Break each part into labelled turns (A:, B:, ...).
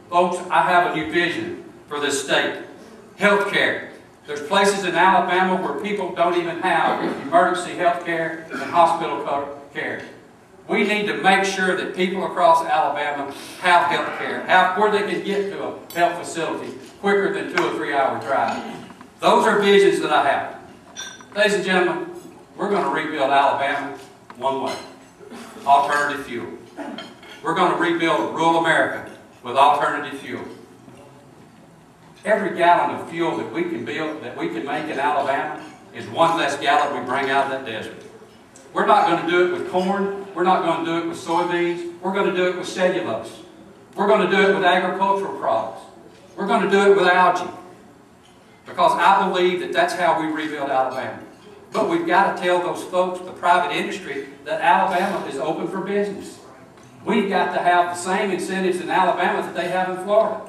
A: Folks, I have a new vision for this state. Health care. There's places in Alabama where people don't even have emergency health care and hospital care. We need to make sure that people across Alabama have health care, where they can get to a health facility quicker than 2 or 3 hour drive. Those are visions that I have. Ladies and gentlemen, we're going to rebuild Alabama one way. Alternative fuel. We're going to rebuild rural America with alternative fuel. Every gallon of fuel that we can build, that we can make in Alabama, is one less gallon we bring out of that desert. We're not going to do it with corn. We're not going to do it with soybeans. We're going to do it with cellulose. We're going to do it with agricultural products. We're going to do it with algae. Because I believe that that's how we rebuild Alabama. But we've got to tell those folks, the private industry, that Alabama is open for business. We've got to have the same incentives in Alabama that they have in Florida,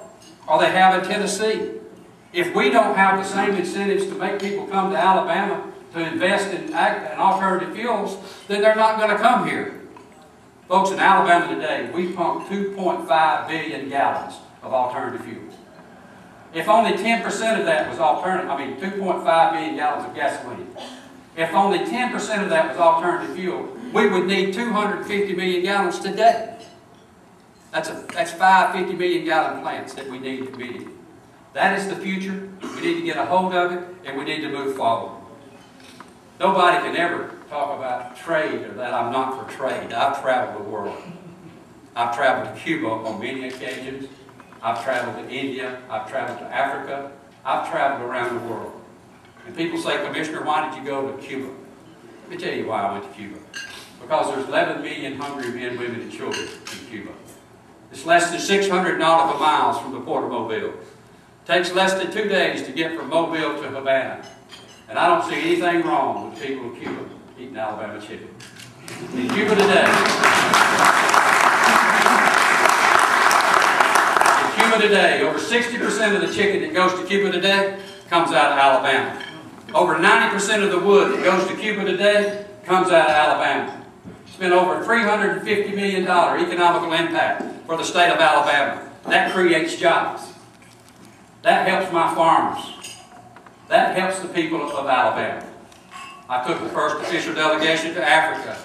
A: or they have in Tennessee. If we don't have the same incentives to make people come to Alabama to invest in alternative fuels, then they're not going to come here. Folks, in Alabama today, we pump 2.5 billion gallons of alternative fuels. If only 10% of that was alternative, 2.5 billion gallons of gasoline. If only 10% of that was alternative fuel, we would need 250 million gallons today. That's 5 50 million gallon plants that we need to be. That is the future. We need to get a hold of it, and we need to move forward. Nobody can ever talk about trade or that I'm not for trade. I've traveled the world. I've traveled to Cuba on many occasions. I've traveled to India. I've traveled to Africa. I've traveled around the world. And people say, Commissioner, why did you go to Cuba? Let me tell you why I went to Cuba. Because there's 11 million hungry men, women, and children in Cuba. It's less than 600 nautical miles from the port of Mobile. It takes less than 2 days to get from Mobile to Havana. And I don't see anything wrong with people of Cuba eating Alabama chicken. In Cuba today, over 60% of the chicken that goes to Cuba today comes out of Alabama. Over 90% of the wood that goes to Cuba today comes out of Alabama. It's been over $350 million economical impact for the state of Alabama. That creates jobs. That helps my farmers. That helps the people of Alabama. I took the first official delegation to Africa,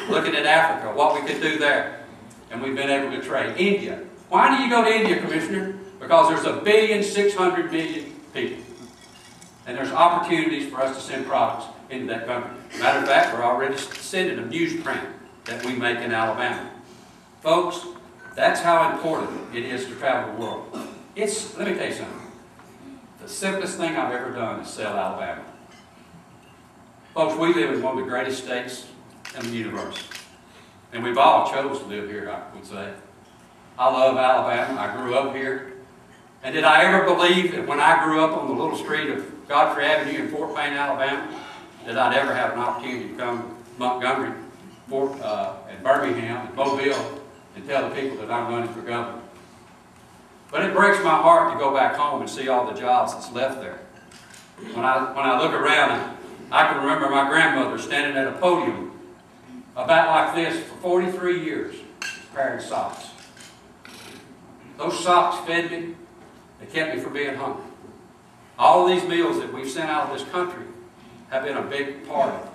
A: looking at Africa, what we could do there. And we've been able to trade. India. Why do you go to India, Commissioner? Because there's 1,600,000,000 people. And there's opportunities for us to send products into that country. Matter of fact, we're already sending a newsprint that we make in Alabama. Folks, that's how important it is to travel the world. Let me tell you something. The simplest thing I've ever done is sell Alabama. Folks, we live in one of the greatest states in the universe. And we've all chose to live here, I would say. I love Alabama. I grew up here. And did I ever believe that when I grew up on the little street of Godfrey Avenue in Fort Payne, Alabama, that I'd ever have an opportunity to come to Montgomery, and Birmingham, and Mobile, and tell the people that I'm running for governor? But it breaks my heart to go back home and see all the jobs that's left there. When I look around, I can remember my grandmother standing at a podium about like this for 43 years, preparing socks. Those socks fed me. They kept me from being hungry. All of these meals that we've sent out of this country have been a big part of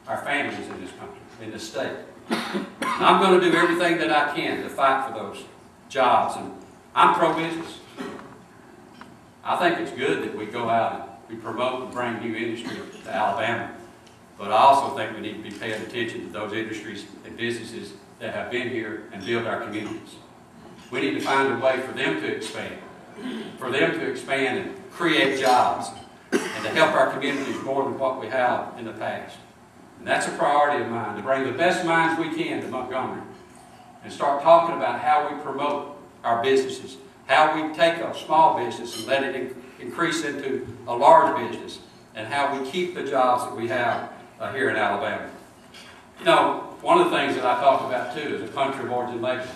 A: our families in this country, in this state. And I'm going to do everything that I can to fight for those jobs. And I'm pro-business. I think it's good that we go out and we promote and bring new industry to Alabama. But I also think we need to be paying attention to those industries and businesses that have been here and build our communities. We need to find a way for them to expand. And create jobs, and to help our communities more than what we have in the past. And that's a priority of mine, to bring the best minds we can to Montgomery and start talking about how we promote our businesses, how we take a small business and let it increase into a large business, and how we keep the jobs that we have here in Alabama. You know, one of the things that I talk about too is a country of origin label.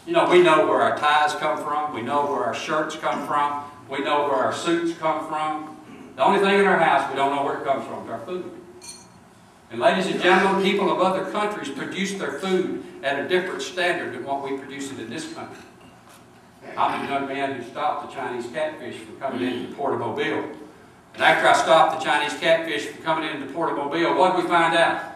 A: You know, we know where our ties come from. We know where our shirts come from. We know where our suits come from. The only thing in our house we don't know where it comes from is our food. And ladies and gentlemen, people of other countries produce their food at a different standard than what we produce it in this country. I'm the young man who stopped the Chinese catfish from coming into the Port of Mobile. And after I stopped the Chinese catfish from coming into the Port of Mobile, what did we find out?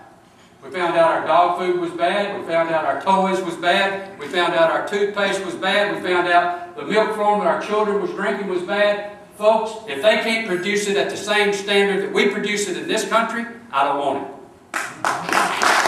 A: We found out our dog food was bad. We found out our toys was bad. We found out our toothpaste was bad. We found out the milk formula our children was drinking was bad. Folks, if they can't produce it at the same standard that we produce it in this country, I don't want it.